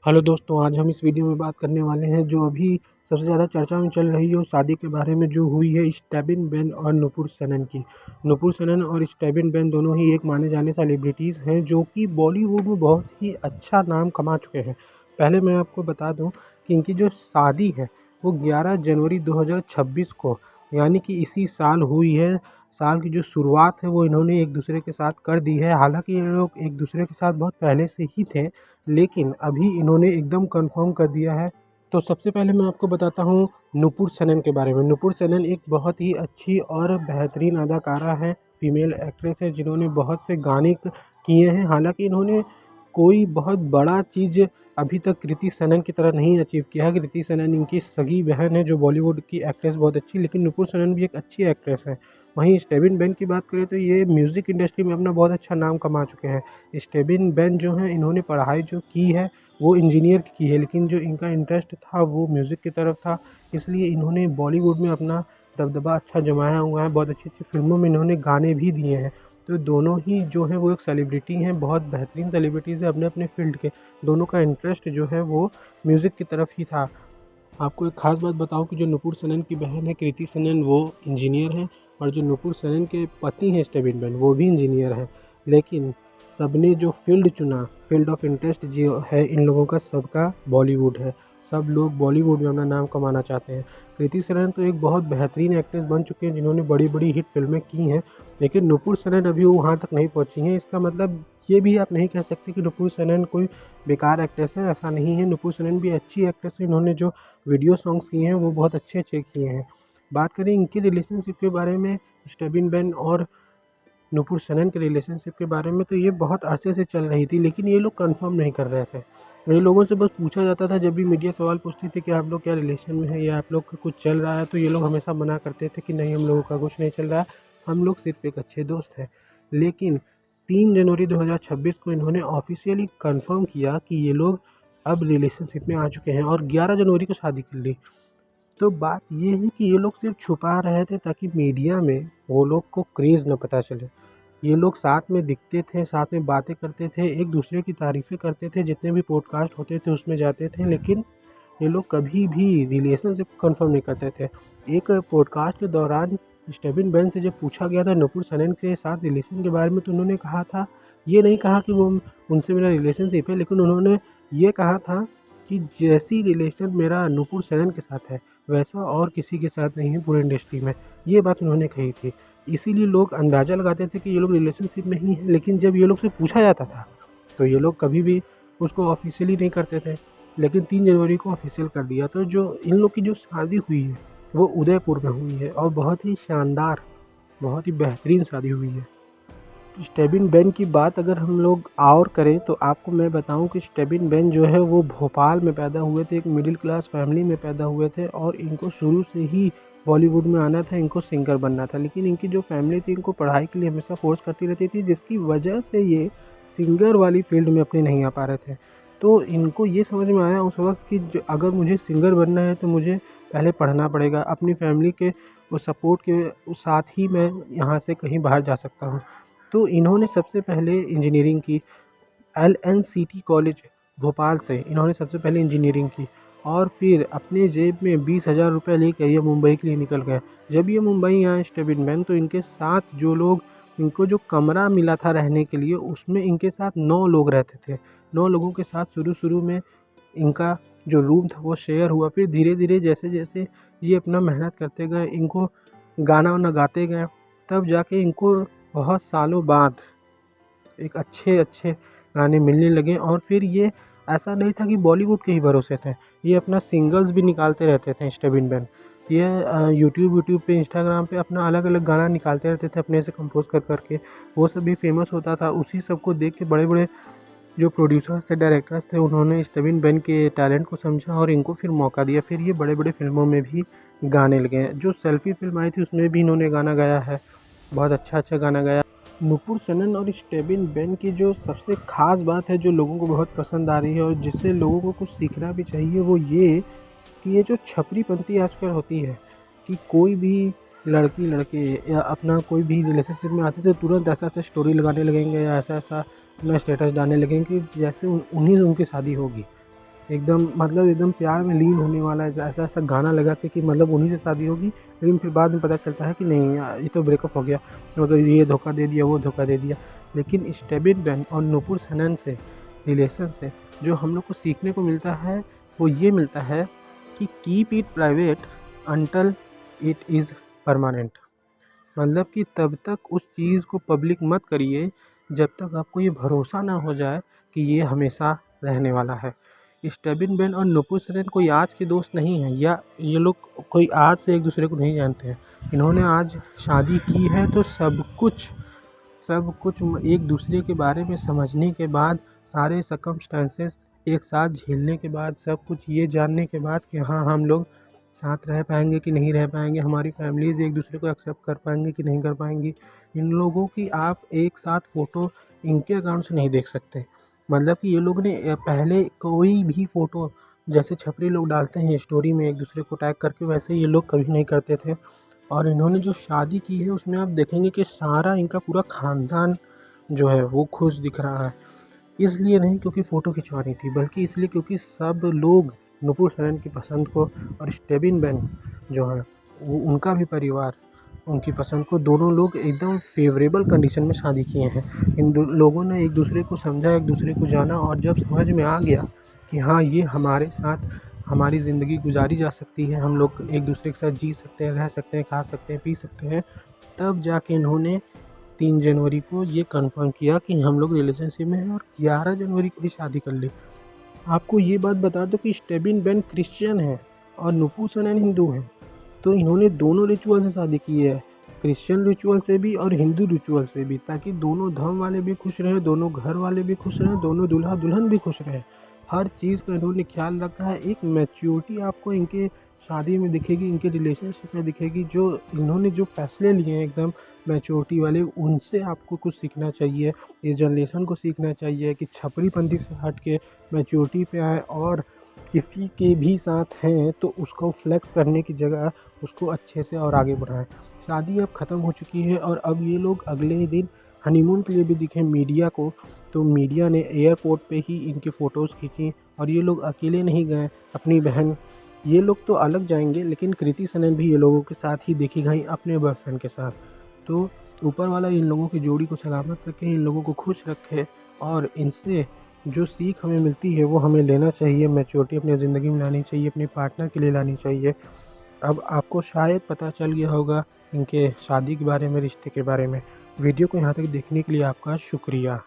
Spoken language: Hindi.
हेलो दोस्तों, आज हम इस वीडियो में बात करने वाले हैं जो अभी सबसे ज़्यादा चर्चा में चल रही है उस शादी के बारे में जो हुई है स्टेबिन बेन और नुपुर सेनन की। नुपुर सेनन और स्टेबिन बेन दोनों ही एक माने जाने सेलिब्रिटीज़ हैं जो कि बॉलीवुड में बहुत ही अच्छा नाम कमा चुके हैं। पहले मैं आपको बता दूं कि इनकी जो शादी है वो 11 जनवरी 2026 को यानी कि इसी साल हुई है। साल की जो शुरुआत है वो इन्होंने एक दूसरे के साथ कर दी है। हालांकि ये लोग एक दूसरे के साथ बहुत पहले से ही थे, लेकिन अभी इन्होंने एकदम कंफर्म कर दिया है। तो सबसे पहले मैं आपको बताता हूँ नुपुर सेनन के बारे में। नुपुर सेनन एक बहुत ही अच्छी और बेहतरीन अदाकारा है, फीमेल एक्ट्रेस है जिन्होंने बहुत से गाने किए हैं। हालांकि इन्होंने कोई बहुत बड़ा चीज़ अभी तक कृति सेनन की तरह नहीं अचीव किया है। कृति सेनन इनकी सगी बहन है जो बॉलीवुड की एक्ट्रेस बहुत अच्छी, लेकिन नुपुर सेनन भी एक अच्छी एक्ट्रेस है। वहीं स्टेबिन बेन की बात करें तो ये म्यूज़िक इंडस्ट्री में अपना बहुत अच्छा नाम कमा चुके हैं। स्टेबिन बेन जो हैं इन्होंने पढ़ाई जो की है वो इंजीनियर की है, लेकिन जो इनका इंटरेस्ट था वो म्यूज़िक की तरफ था, इसलिए इन्होंने बॉलीवुड में अपना दबदबा अच्छा जमाया हुआ है। बहुत अच्छी अच्छी फिल्मों में इन्होंने गाने भी दिए हैं। तो दोनों ही जो है वो एक सेलिब्रिटी हैं, बहुत बेहतरीन सेलिब्रिटीज़ हैं अपने अपने फील्ड के। दोनों का इंटरेस्ट जो है वो म्यूज़िक की तरफ ही था। आपको एक ख़ास बात बताऊं कि जो नुपुर सेनन की बहन है कृति सेनन वो इंजीनियर हैं, और जो नुपुर सेनन के पति हैं स्टेबिन बेन वो भी इंजीनियर हैं। लेकिन सबने जो फील्ड चुना, फील्ड ऑफ इंटरेस्ट जो है इन लोगों का सबका बॉलीवुड है। सब लोग बॉलीवुड में अपना नाम कमाना चाहते हैं। कृति सेनन तो एक बहुत बेहतरीन एक्ट्रेस बन चुकी हैं जिन्होंने बड़ी बड़ी हिट फिल्में की हैं, लेकिन नुपुर सेनन अभी वहाँ तक नहीं पहुँची हैं। इसका मतलब ये भी आप नहीं कह सकते कि नुपुर सेनन कोई बेकार एक्ट्रेस है, ऐसा नहीं है। नुपुर सेनन भी अच्छी एक्ट्रेस है। इन्होंने जो वीडियो सॉन्ग्स किए हैं वो बहुत अच्छे अच्छे किए हैं। बात करें इनकी रिलेशनशिप के बारे में, स्टेबिन बेन और नुपुर सेनन के रिलेशनशिप के बारे में, तो ये बहुत अरसे से चल रही थी, लेकिन ये लोग कंफर्म नहीं कर रहे थे। ये लोगों से बस पूछा जाता था, जब भी मीडिया सवाल पूछती थी कि आप लोग क्या रिलेशन में है या आप लोग का कुछ चल रहा है, तो ये लोग हमेशा मना करते थे कि नहीं, हम लोगों का कुछ नहीं चल रहा है, हम लोग सिर्फ एक अच्छे दोस्त हैं। लेकिन 3 जनवरी 2026 को इन्होंने ऑफिशियली कंफर्म किया कि ये लोग अब रिलेशनशिप में आ चुके हैं और 11 जनवरी को शादी कर ली। तो बात ये है कि ये लोग सिर्फ छुपा रहे थे ताकि मीडिया में वो लोग को क्रेज़ न पता चले। ये लोग साथ में दिखते थे, साथ में बातें करते थे, एक दूसरे की तारीफ़ें करते थे, जितने भी पॉडकास्ट होते थे उसमें जाते थे, लेकिन ये लोग कभी भी रिलेशनशिप कंफर्म नहीं करते थे। एक पॉडकास्ट के दौरान स्टेबिन बेन से जब पूछा गया था नुपुर सेनन के साथ रिलेशन के बारे में, तो उन्होंने कहा था, ये नहीं कहा कि वो उनसे मेरा रिलेशनशिप है, लेकिन उन्होंने ये कहा था कि जैसी रिलेशन मेरा नुपुर सेनन के साथ है वैसा और किसी के साथ नहीं है पूरी इंडस्ट्री में। ये बात उन्होंने कही थी। इसीलिए लोग अंदाज़ा लगाते थे कि ये लोग रिलेशनशिप में ही हैं, लेकिन जब ये लोग से पूछा जाता था तो ये लोग कभी भी उसको ऑफ़िशियली नहीं करते थे। लेकिन 3 जनवरी को ऑफ़िशियल कर दिया। तो जो इन लोग की जो शादी हुई है वो उदयपुर में हुई है और बहुत ही शानदार, बहुत ही बेहतरीन शादी हुई है। स्टेबिन बेन की बात अगर हम लोग और करें तो आपको मैं बताऊं कि स्टेबिन बेन जो है वो भोपाल में पैदा हुए थे, एक मिडिल क्लास फैमिली में पैदा हुए थे, और इनको शुरू से ही बॉलीवुड में आना था, इनको सिंगर बनना था। लेकिन इनकी जो फैमिली थी इनको पढ़ाई के लिए हमेशा फोर्स करती रहती थी, जिसकी वजह से ये सिंगर वाली फील्ड में अपने नहीं आ पा रहे थे। तो इनको ये समझ में आया उस वक्त कि अगर मुझे सिंगर बनना है तो मुझे पहले पढ़ना पड़ेगा। अपनी फैमिली के उस सपोर्ट के साथ ही मैं यहाँ से कहीं बाहर जा सकता हूँ। तो इन्होंने सबसे पहले इंजीनियरिंग की, LNCT कॉलेज भोपाल से इन्होंने सबसे पहले इंजीनियरिंग की, और फिर अपने जेब में 20,000 रुपये लेकर ये मुंबई के लिए निकल गए। जब ये मुंबई आए स्टेबिन बेन, तो इनके साथ जो लोग, इनको जो कमरा मिला था रहने के लिए उसमें इनके साथ 9 लोग रहते थे। 9 लोगों के साथ शुरू शुरू में इनका जो रूम था वो शेयर हुआ। फिर धीरे धीरे जैसे जैसे ये अपना मेहनत करते गए, इनको गाना वाना गाते गए, तब जाके इनको बहुत सालों बाद एक अच्छे अच्छे गाने मिलने लगे। और फिर ये ऐसा नहीं था कि बॉलीवुड के ही भरोसे थे, ये अपना सिंगल्स भी निकालते रहते थे स्टेबिन बेन। ये यूट्यूब पे, इंस्टाग्राम पे अपना अलग अलग गाना निकालते रहते थे अपने से कंपोज कर करके। वो सब भी फेमस होता था। उसी सब को देख के बड़े बड़े जो प्रोड्यूसर्स थे, डायरेक्टर्स थे, उन्होंने स्टेबिन बेन के टैलेंट को समझा और इनको फिर मौका दिया। फिर ये बड़े बड़े फिल्मों में भी गाने लगे। जो सेल्फी फिल्म आई थी उसमें भी इन्होंने गाना गाया है, बहुत अच्छा अच्छा गाना गाया। नुपुर सेनन और स्टेबिन बेन की जो सबसे ख़ास बात है, जो लोगों को बहुत पसंद आ रही है और जिससे लोगों को कुछ सीखना भी चाहिए, वो ये कि ये जो छपरीपंती आजकल होती है कि कोई भी लड़की लड़के या अपना कोई भी रिलेशनशिप में आते थे तुरंत ऐसा ऐसा स्टोरी लगाने लगेंगे या ऐसा ऐसा अपना स्टेटस डालने लगेंगे कि जैसे उन्हीं से उनकी शादी होगी। एकदम मतलब एकदम प्यार में लीन होने वाला है, ऐसा ऐसा गाना लगा के कि मतलब उन्हीं से शादी होगी। लेकिन फिर बाद में पता चलता है कि नहीं यार, ये तो ब्रेकअप हो गया, मतलब ये धोखा दे दिया, वो धोखा दे दिया। लेकिन स्टेबिन बेन और नुपुर सनन से रिलेशन से जो हम लोग को सीखने को मिलता है वो ये मिलता है कि keep it private until it is permanent. मतलब कि तब तक उस चीज़ को पब्लिक मत करिए जब तक आपको ये भरोसा ना हो जाए कि ये हमेशा रहने वाला है। स्टेबिन बेन और नुपुर सेन कोई आज के दोस्त नहीं हैं, या ये लोग कोई आज से एक दूसरे को नहीं जानते हैं। इन्होंने आज शादी की है तो सब कुछ एक दूसरे के बारे में समझने के बाद, सारे सर्कमस्टेंसेस एक साथ झेलने के बाद, सब कुछ ये जानने के बाद कि हाँ हम लोग साथ रह पाएंगे कि नहीं रह पाएंगे, हमारी फैमिलीज़ एक दूसरे को एक्सेप्ट कर पाएंगे कि नहीं कर पाएंगी। इन लोगों की आप एक साथ फ़ोटो इनके अकाउंट से नहीं देख सकते। मतलब कि ये लोग ने पहले कोई भी फ़ोटो जैसे छपरी लोग डालते हैं स्टोरी में एक दूसरे को टैग करके, वैसे ये लोग कभी नहीं करते थे। और इन्होंने जो शादी की है उसमें आप देखेंगे कि सारा इनका पूरा ख़ानदान जो है वो खुश दिख रहा है। इसलिए नहीं क्योंकि फ़ोटो खिंचवानी थी, बल्कि इसलिए क्योंकि सब लोग नुपुर सेन की पसंद को और स्टेबिन बेन जो है वो उनका भी परिवार उनकी पसंद को, दोनों लोग एकदम फेवरेबल कंडीशन में शादी किए हैं। इन लोगों ने एक दूसरे को समझा, एक दूसरे को जाना, और जब समझ में आ गया कि हाँ ये हमारे साथ हमारी ज़िंदगी गुजारी जा सकती है, हम लोग एक दूसरे के साथ जी सकते हैं, रह सकते हैं, खा सकते हैं, पी सकते हैं, तब जाके इन्होंने 3 जनवरी को ये कन्फर्म किया कि हम लोग रिलेशनशिप में हैं, और 11 जनवरी को ही शादी कर ली। आपको ये बात बता दूं कि स्टेबिन बेन क्रिश्चियन है और नुपुर सेन हिंदू हैं। तो इन्होंने दोनों रिचुअल से शादी की है, क्रिश्चियन रिचुअल से भी और हिंदू रिचुअल से भी, ताकि दोनों धर्म वाले भी खुश रहें, दोनों घर वाले भी खुश रहें, दोनों दूल्हा दुल्हन भी खुश रहें। हर चीज़ का इन्होंने ख्याल रखा है। एक मैच्योरिटी आपको इनके शादी में दिखेगी, इनके रिलेशनशिप में दिखेगी। जो इन्होंने जो फैसले लिए हैं एकदम मैच्योरिटी वाले, उनसे आपको कुछ सीखना चाहिए, इस जनरेशन को सीखना चाहिए कि छपरीपंथी से हट के मैच्योरिटी पे आए, और किसी के भी साथ हैं तो उसको फ्लेक्स करने की जगह उसको अच्छे से और आगे बढ़ाएं। शादी अब ख़त्म हो चुकी है और अब ये लोग अगले ही दिन हनीमून के लिए भी दिखे मीडिया को। तो मीडिया ने एयरपोर्ट पे ही इनकी फ़ोटोज़ खींची, और ये लोग अकेले नहीं गए, अपनी बहन, ये लोग तो अलग जाएंगे लेकिन कृति सनन भी ये लोगों के साथ ही देखी गई अपने बॉयफ्रेंड के साथ। तो ऊपर वाला इन लोगों की जोड़ी को सलामत रखे, इन लोगों को खुश रखे, और इनसे जो सीख हमें मिलती है वो हमें लेना चाहिए। मैच्योरिटी अपनी ज़िंदगी में लानी चाहिए, अपने पार्टनर के लिए लानी चाहिए। अब आपको शायद पता चल गया होगा इनके शादी के बारे में, रिश्ते के बारे में। वीडियो को यहाँ तक देखने के लिए आपका शुक्रिया।